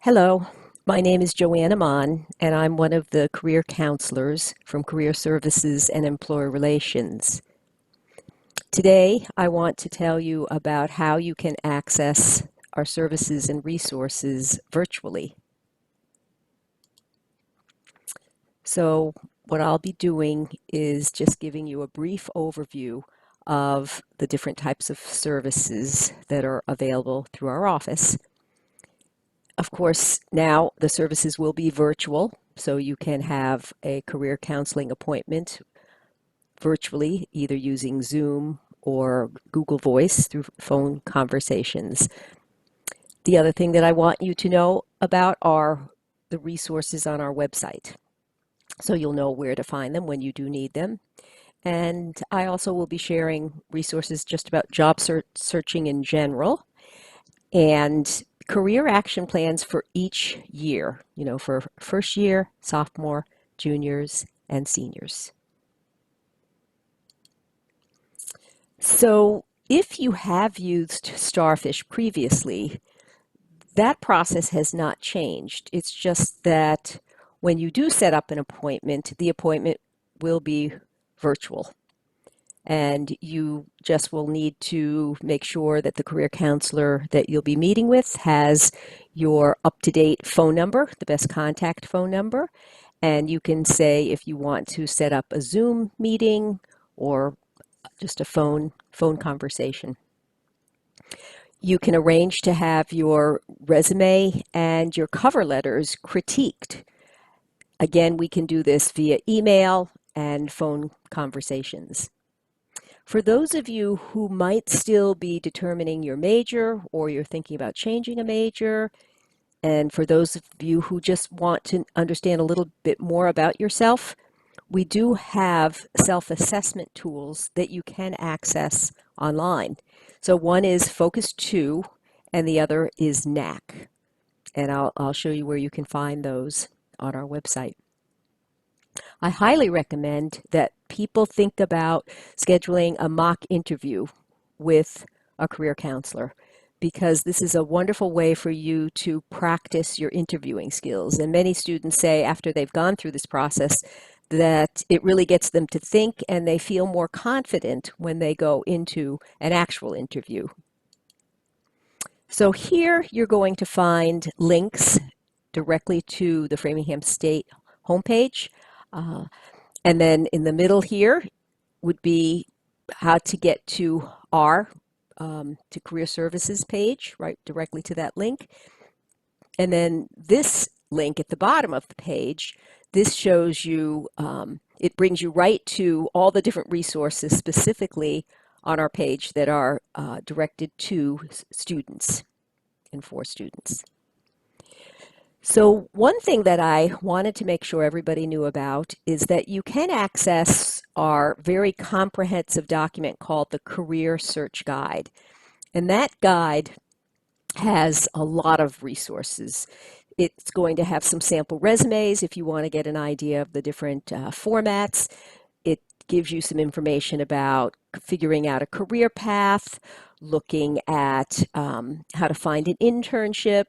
Hello, my name is Joanne Amon, and I'm one of the career counselors from Career Services and Employer Relations. Today, I want to tell you about how you can access our services and resources virtually. So, what I'll be doing is just giving you a brief overview of the different types of services that are available through our office. Of course, now the services will be virtual, so you can have a career counseling appointment virtually, either using Zoom or Google Voice through phone conversations. The other thing that I want you to know about are the resources on our website. So you'll know where to find them when you do need them. And I also will be sharing resources just about job searching in general and career action plans for each year, for first year, sophomore, juniors, and seniors. So if you have used Starfish previously, that process has not changed. It's just that when you do set up an appointment, the appointment will be virtual. And you just will need to make sure that the career counselor that you'll be meeting with has your up-to-date phone number, the best contact phone number. And you can say if you want to set up a Zoom meeting or just a phone conversation. You can arrange to have your resume and your cover letters critiqued. Again, we can do this via email and phone conversations. For those of you who might still be determining your major or you're thinking about changing a major, and for those of you who just want to understand a little bit more about yourself, we do have self-assessment tools that you can access online. So one is Focus 2 and the other is NAC. And I'll show you where you can find those on our website. I highly recommend that people think about scheduling a mock interview with a career counselor because this is a wonderful way for you to practice your interviewing skills. And many students say after they've gone through this process that it really gets them to think and they feel more confident when they go into an actual interview. So here you're going to find links directly to the Framingham State homepage. And then in the middle here would be how to get to our to Career Services page, right directly to that link. And then this link at the bottom of the page, this shows you, it brings you right to all the different resources specifically on our page that are directed to students and for students. So one thing that I wanted to make sure everybody knew about is that you can access our very comprehensive document called the Career Search Guide. And that guide has a lot of resources. It's going to have some sample resumes if you want to get an idea of the different formats. It gives you some information about figuring out a career path, looking at how to find an internship,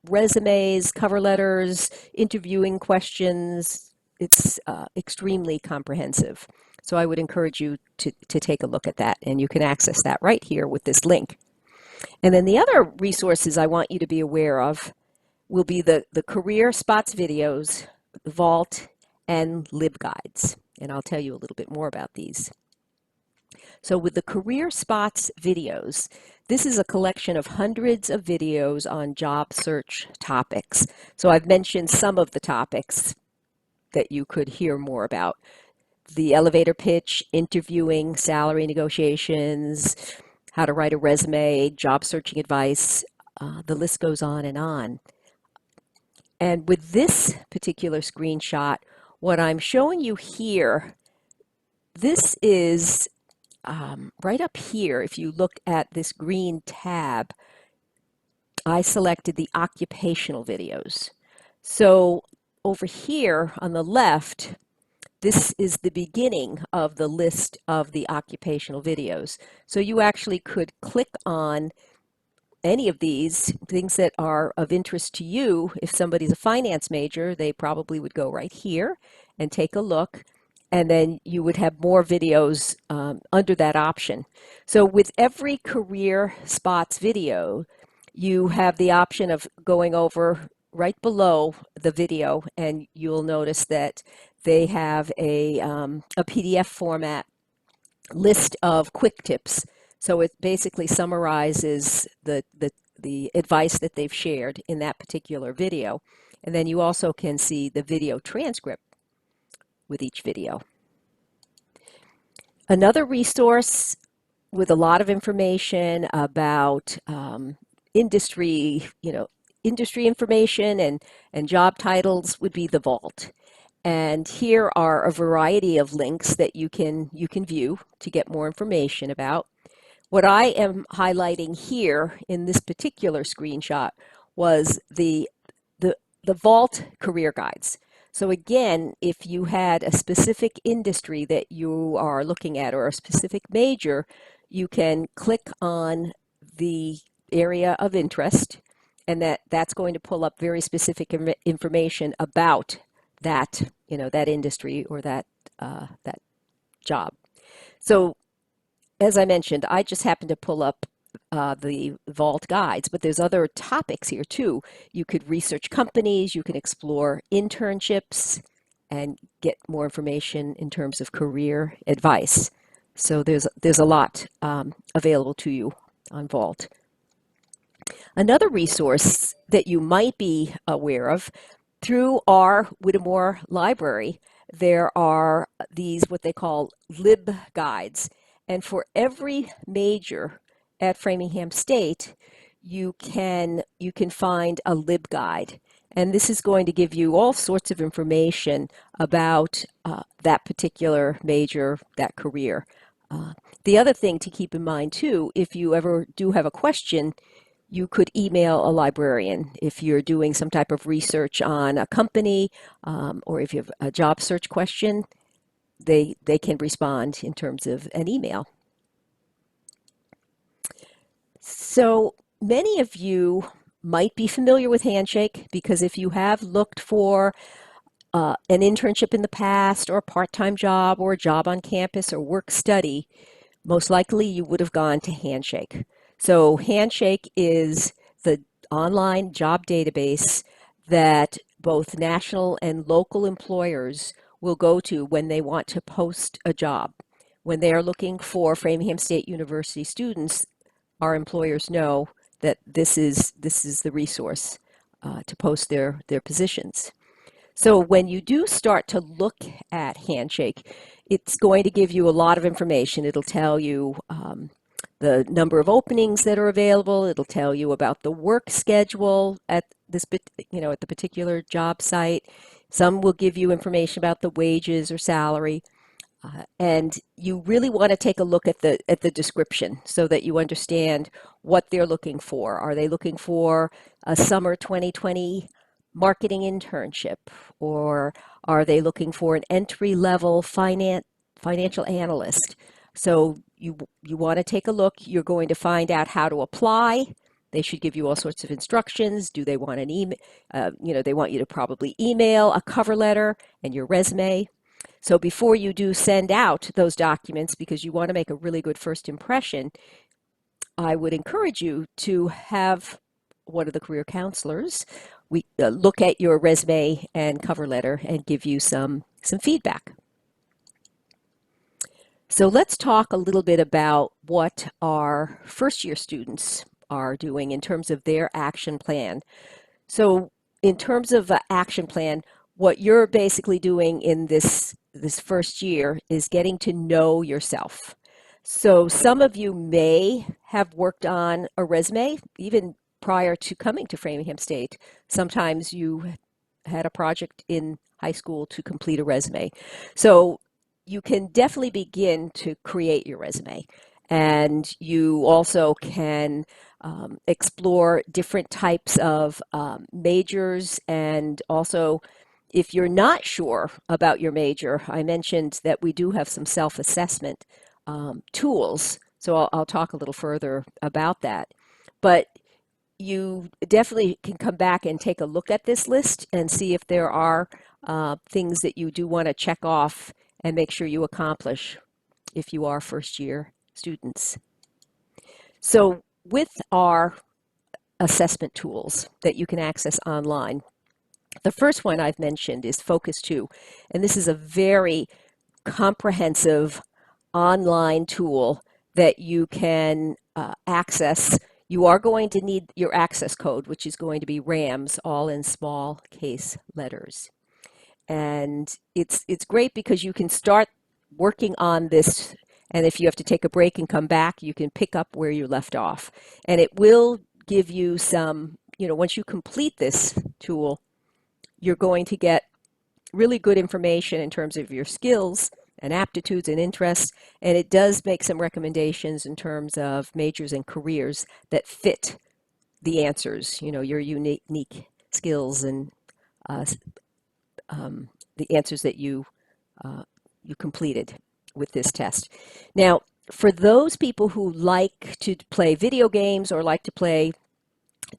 resumes, cover letters, interviewing questions. It's extremely comprehensive. So I would encourage you to take a look at that, and you can access that right here with this link. And then the other resources I want you to be aware of will be the CareerSpots videos, Vault, and LibGuides. And I'll tell you a little bit more about these. So with the CareerSpots videos, this is a collection of hundreds of videos on job search topics. So I've mentioned some of the topics that you could hear more about. The elevator pitch, interviewing, salary negotiations, how to write a resume, job searching advice, the list goes on and on. And with this particular screenshot, what I'm showing you here, this is right up here. If you look at this green tab, I selected the occupational videos. So over here on the left, this is the beginning of the list of the occupational videos. So you actually could click on any of these things that are of interest to you, if somebody's a finance major, they probably would go right here and take a look. And then you would have more videos under that option. So with every CareerSpots video, you have the option of going over right below the video, and you'll notice that they have a PDF format list of quick tips. So it basically summarizes the advice that they've shared in that particular video. And then you also can see the video transcript with each video. Another resource with a lot of information about industry, industry information and job titles would be the Vault. And here are a variety of links that you can view to get more information about. What I am highlighting here in this particular screenshot was the Vault career guides. So again, if you had a specific industry that you are looking at or a specific major, you can click on the area of interest, and that's going to pull up very specific information about that, that industry or that job. So as I mentioned, I just happened to pull up the Vault guides, but there's other topics here too. You could research companies, you can explore internships, and get more information in terms of career advice. So there's a lot available to you on Vault. Another resource that you might be aware of, through our Whittemore Library, there are these what they call lib guides. And for every major at Framingham State, you can find a lib guide. And this is going to give you all sorts of information about that particular major, that career. The other thing to keep in mind too, if you ever do have a question, you could email a librarian if you're doing some type of research on a company, or if you have a job search question, they can respond in terms of an email. So many of you might be familiar with HANDSHAKE, because if you have looked for an internship in the past, or a part-time job, or a job on campus, or work study, most likely you would have gone to HANDSHAKE. So HANDSHAKE is the online job database that both national and local employers will go to when they want to post a job. When they are looking for Framingham State University students, our employers know that this is the resource to post their positions. So when you do start to look at HANDSHAKE, it's going to give you a lot of information. It'll tell you the number of openings that are available. It'll tell you about the work schedule at this, at the particular job site. Some will give you information about the wages or salary. And you really want to take a look at the description so that you understand what they're looking for. Are they looking for a summer 2020 marketing internship, or are they looking for an entry-level financial analyst? So you want to take a look. You're going to find out how to apply. They should give you all sorts of instructions. Do they want an email? They want you to probably email a cover letter and your resume. So before you do send out those documents, because you want to make a really good first impression, I would encourage you to have one of the career counselors look at your resume and cover letter and give you some feedback. So let's talk a little bit about what our first year students are doing in terms of their action plan. So in terms of an action plan, what you're basically doing in this first year is getting to know yourself. So some of you may have worked on a resume even prior to coming to Framingham State. Sometimes you had a project in high school to complete a resume. So you can definitely begin to create your resume. And you also can explore different types of majors. And also, if you're not sure about your major, I mentioned that we do have some self-assessment tools. So I'll talk a little further about that. But you definitely can come back and take a look at this list and see if there are things that you do want to check off and make sure you accomplish if you are first year students. So with our assessment tools that you can access online, the first one I've mentioned is Focus 2, and this is a very comprehensive online tool that you can access. You are going to need your access code, which is going to be RAMS, all in small case letters. And it's great because you can start working on this, and if you have to take a break and come back, you can pick up where you left off. And it will give you some, once you complete this tool, you're going to get really good information in terms of your skills and aptitudes and interests, and it does make some recommendations in terms of majors and careers that fit the answers, your unique skills and the answers that you completed with this test. Now, for those people who like to play video games or like to play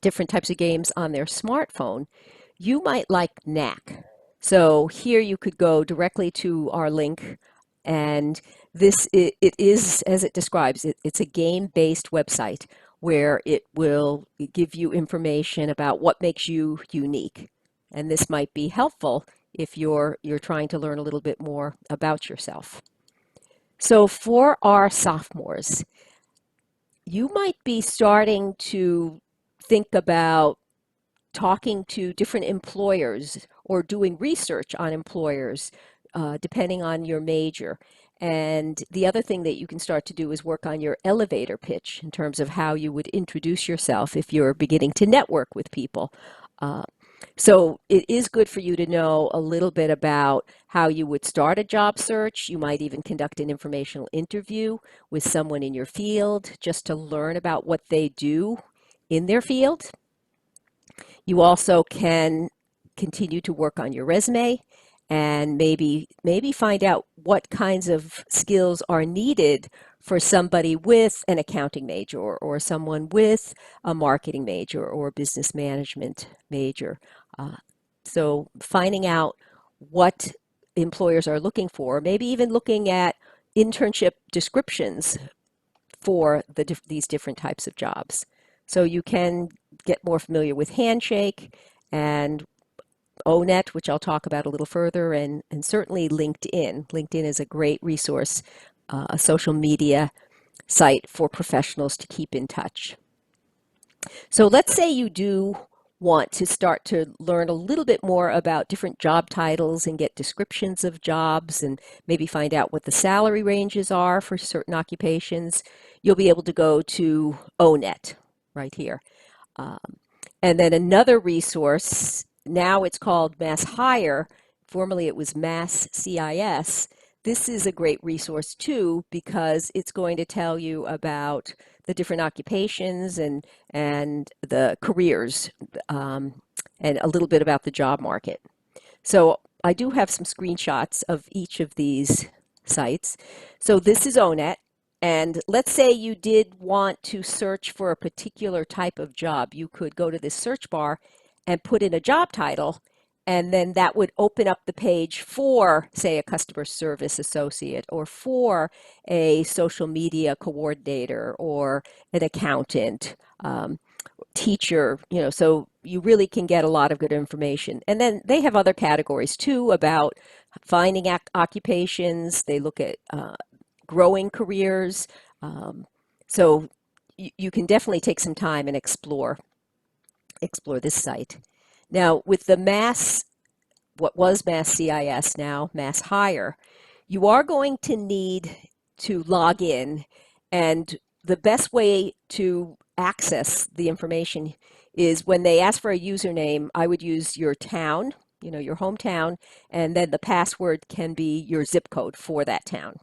different types of games on their smartphone, you might like Knack. So here you could go directly to our link, and it is, as it describes, it's a game-based website where it will give you information about what makes you unique. And this might be helpful if you're trying to learn a little bit more about yourself. So for our sophomores, you might be starting to think about talking to different employers or doing research on employers, depending on your major. And the other thing that you can start to do is work on your elevator pitch in terms of how you would introduce yourself if you're beginning to network with people. So it is good for you to know a little bit about how you would start a job search. You might even conduct an informational interview with someone in your field just to learn about what they do in their field. You also can continue to work on your resume and maybe find out what kinds of skills are needed for somebody with an accounting major or someone with a marketing major or a business management major. So finding out what employers are looking for, maybe even looking at internship descriptions for these different types of jobs. So you can get more familiar with HANDSHAKE and ONET, which I'll talk about a little further, and certainly LinkedIn. LinkedIn is a great resource, a social media site for professionals to keep in touch. So let's say you do want to start to learn a little bit more about different job titles and get descriptions of jobs and maybe find out what the salary ranges are for certain occupations. You'll be able to go to ONET right here. And then another resource, now it's called Mass Hire. Formerly it was Mass CIS. This is a great resource too because it's going to tell you about the different occupations and the careers and a little bit about the job market. So I do have some screenshots of each of these sites. So this is ONET. And let's say you did want to search for a particular type of job. You could go to this search bar and put in a job title, and then that would open up the page for, say, a customer service associate or for a social media coordinator or an accountant, teacher, so you really can get a lot of good information. And then they have other categories too about finding occupations. They look at growing careers. So you can definitely take some time and explore this site. Now with the what was Mass CIS, now Mass Hire, you are going to need to log in, and the best way to access the information is when they ask for a username, I would use your town, your hometown, and then the password can be your zip code for that town.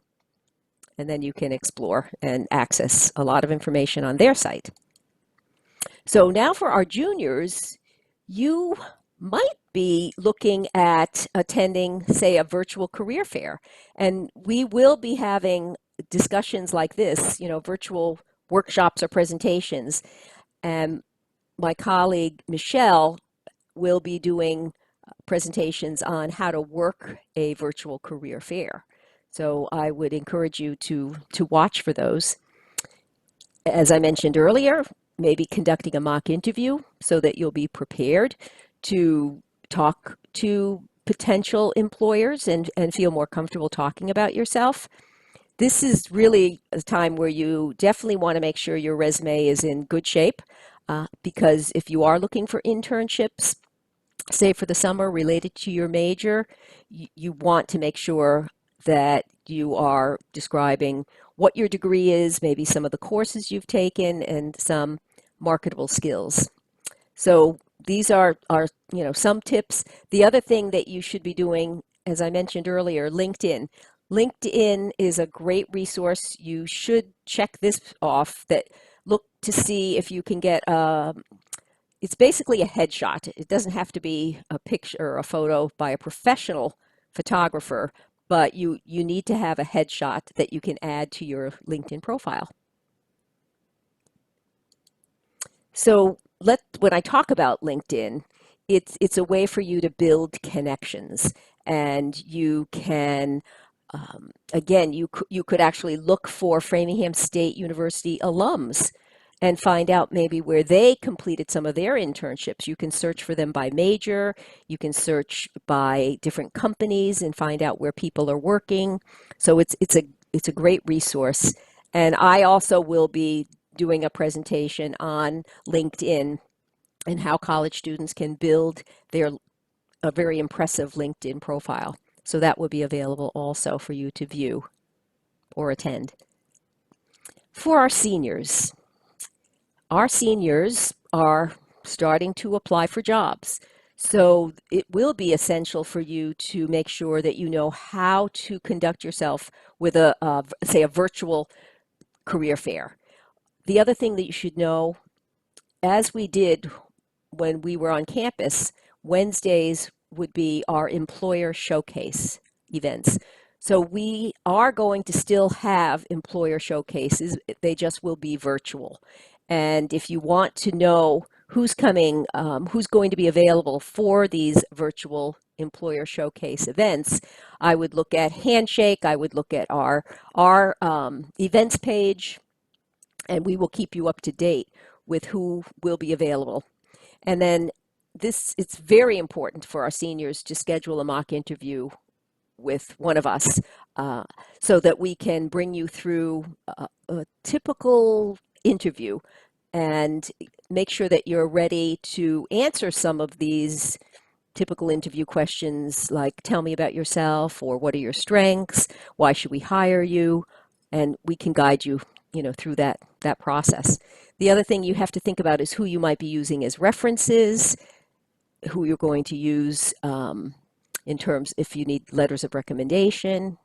And then you can explore and access a lot of information on their site. So now for our juniors, you might be looking at attending, say, a virtual career fair. And we will be having discussions like this, virtual workshops or presentations. And my colleague Michelle will be doing presentations on how to work a virtual career fair. So I would encourage you to watch for those. As I mentioned earlier, maybe conducting a mock interview so that you'll be prepared to talk to potential employers and feel more comfortable talking about yourself. This is really a time where you definitely want to make sure your resume is in good shape, because if you are looking for internships, say for the summer related to your major, you want to make sure that you are describing what your degree is, maybe some of the courses you've taken, and some marketable skills. So these are some tips. The other thing that you should be doing, as I mentioned earlier, LinkedIn. LinkedIn is a great resource. You should check this off, that look to see if you can get it's basically a headshot. It doesn't have to be a picture or a photo by a professional photographer, but you need to have a headshot that you can add to your LinkedIn profile. So when I talk about LinkedIn, it's a way for you to build connections, and you can again, you could actually look for Framingham State University alums and find out maybe where they completed some of their internships. You can search for them by major, you can search by different companies and find out where people are working. So it's a great resource. And I also will be doing a presentation on LinkedIn and how college students can build their a very impressive LinkedIn profile. So that will be available also for you to view or attend. For our seniors are starting to apply for jobs. So it will be essential for you to make sure that you know how to conduct yourself with say a virtual career fair. The other thing that you should know, as we did when we were on campus, Wednesdays would be our employer showcase events. So we are going to still have employer showcases. They just will be virtual. And if you want to know who's coming, who's going to be available for these virtual employer showcase events, I would look at HANDSHAKE. I would look at our events page, and we will keep you up to date with who will be available. And then it's very important for our seniors to schedule a mock interview with one of us, so that we can bring you through a typical interview and make sure that you're ready to answer some of these typical interview questions, like tell me about yourself, or what are your strengths, why should we hire you, and we can guide you, through that process. The other thing you have to think about is who you might be using as references, who you're going to use in terms if you need letters of recommendation.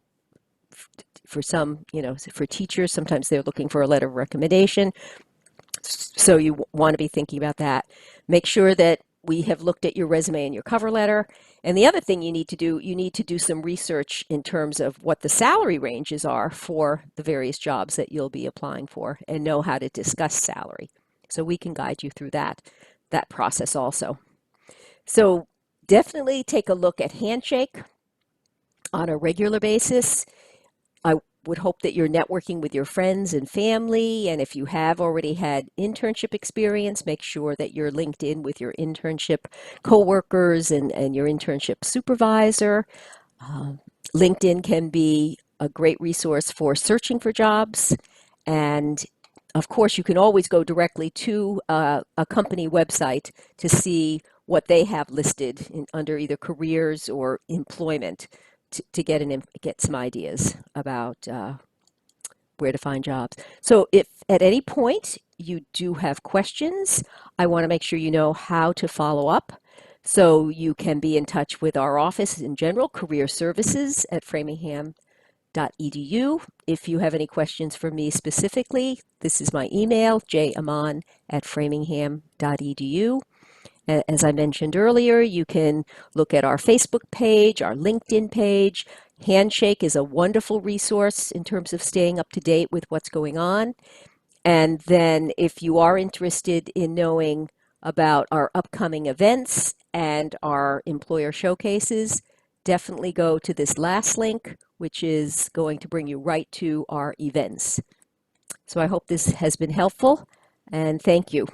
For some, for teachers, sometimes they're looking for a letter of recommendation. So you want to be thinking about that. Make sure that we have looked at your resume and your cover letter. And the other thing you need to do some research in terms of what the salary ranges are for the various jobs that you'll be applying for, and know how to discuss salary. So we can guide you through that process also. So definitely take a look at HANDSHAKE on a regular basis. I would hope that you're networking with your friends and family, and if you have already had internship experience, make sure that you're linked in with your internship coworkers and your internship supervisor. LinkedIn can be a great resource for searching for jobs, and of course you can always go directly to a company website to see what they have listed under either careers or employment, to get some ideas about where to find jobs. So if at any point you do have questions, I want to make sure you know how to follow up. So you can be in touch with our office in general, Career Services at framingham.edu. If you have any questions for me specifically, this is my email, jamon@framingham.edu. As I mentioned earlier, you can look at our Facebook page, our LinkedIn page. HANDSHAKE is a wonderful resource in terms of staying up to date with what's going on. And then if you are interested in knowing about our upcoming events and our employer showcases, definitely go to this last link, which is going to bring you right to our events. So I hope this has been helpful, and thank you.